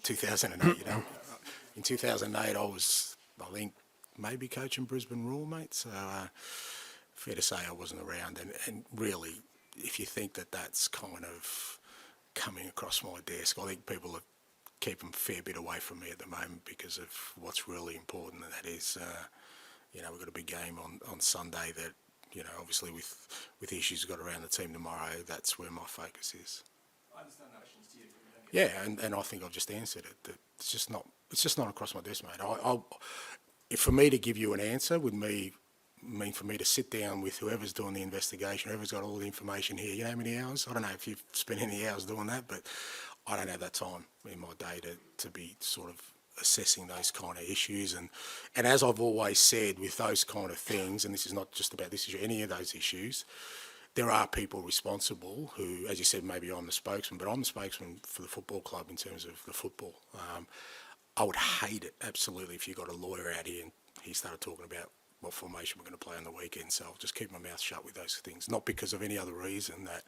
2008, you know. In 2008, I was, I think, maybe coaching Brisbane Roar, mate. So fair to say I wasn't around. And really, if you think that that's kind of coming across my desk, I think people are keeping a fair bit away from me at the moment because of what's really important, and that is, you know, we've got a big game on Sunday that, you know, obviously with the issues we've got around the team tomorrow, that's where my focus is. I understand that questions to you. But you don't get and I think I've just answered it. That it's just not across my desk, mate. If for me to give you an answer would mean for me to sit down with whoever's doing the investigation, whoever's got all the information here. You know how many hours? I don't know if you've spent any hours doing that, but I don't have that time in my day to be sort of assessing those kind of issues. And as I've always said with those kind of things, and this is not just about this issue, any of those issues, there are people responsible who, as you said, maybe I'm the spokesman, but I'm the spokesman for the football club in terms of the football. I would hate it, absolutely, if you got a lawyer out here and he started talking about what formation we're going to play on the weekend. So I'll just keep my mouth shut with those things, not because of any other reason that,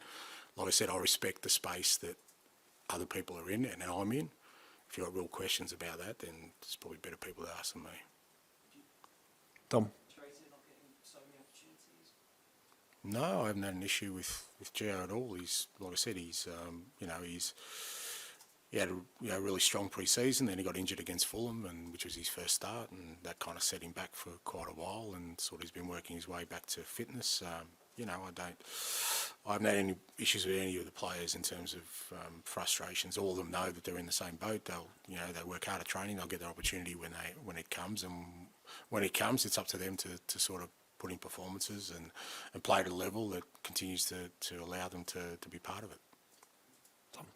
like I said, I respect the space that other people are in and I'm in. If you've got real questions about that, then there's probably better people to ask than me. Tom? No, I haven't had an issue with Gio at all. He's, like I said, he's you know, he had a really strong pre-season, then he got injured against Fulham, which was his first start, and that kind of set him back for quite a while, and sort of he's been working his way back to fitness. You know, I haven't had any issues with any of the players in terms of frustrations. All of them know that they're in the same boat. They work hard at training. They'll get their opportunity when it comes, and when it comes, it's up to them to sort of put in performances and play at a level that continues to allow them to be part of it. Tom?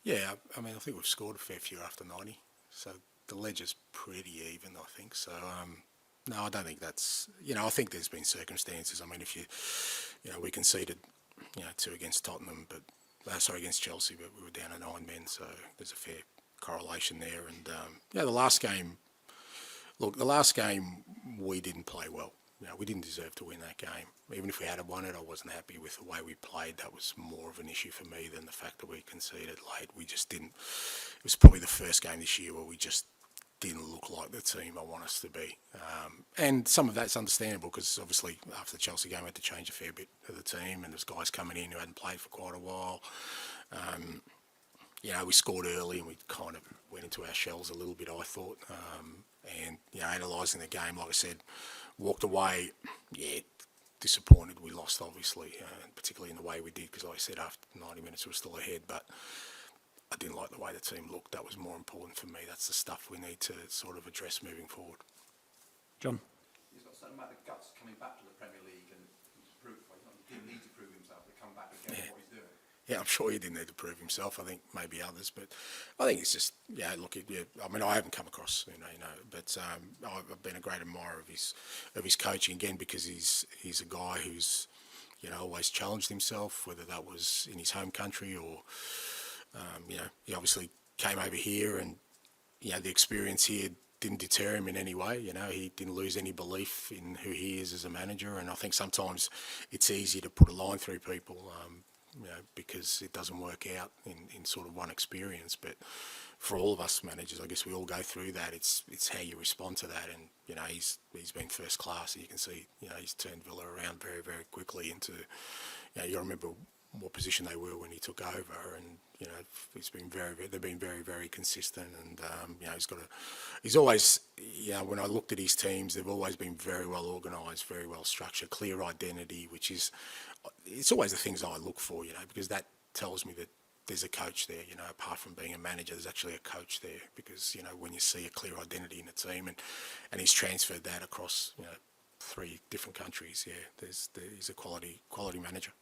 Yeah, I mean, I think we've scored a fair few after 90, so the ledger's pretty even, I think. So, no, I don't think that's, you know, I think there's been circumstances. I mean, we conceded, 2 against Tottenham, against Chelsea, but we were down to 9 men, so there's a fair correlation there. And, the last game we didn't play well. We didn't deserve to win that game. Even if we had won it, I wasn't happy with the way we played. That was more of an issue for me than the fact that we conceded late. We just didn't. It was probably the first game this year where we just didn't look like the team I want us to be. And some of that's understandable because obviously after the Chelsea game, we had to change a fair bit of the team, and there's guys coming in who hadn't played for quite a while. We scored early and we kind of went into our shells a little bit, I thought. Analysing the game, like I said, walked away, disappointed we lost, obviously, particularly in the way we did, because like I said, after 90 minutes we were still ahead, but I didn't like the way the team looked. That was more important for me. That's the stuff we need to sort of address moving forward. John? He's got a certain amount of guts coming back to the Premier League and to prove, he didn't need to prove himself, to come back again what he's doing. Yeah, I'm sure he didn't need to prove himself. I think maybe others, but I think it's just, I mean, I haven't come across, but I've been a great admirer of his coaching, again, because he's a guy who's, always challenged himself, whether that was in his home country or, he obviously came over here and, the experience here didn't deter him in any way. He didn't lose any belief in who he is as a manager, and I think sometimes it's easy to put a line through people, because it doesn't work out in sort of one experience. But for all of us managers, I guess we all go through that. It's how you respond to that, and he's been first class, and you can see he's turned Villa around very, very quickly into you remember what position they were when he took over, and they've been very, very consistent, and he's always when I looked at his teams, they've always been very well organised, very well structured, clear identity, which is it's always the things I look for, because that tells me that there's a coach there, apart from being a manager, there's actually a coach there, because when you see a clear identity in a team, and he's transferred that across 3 different countries, he's a quality manager.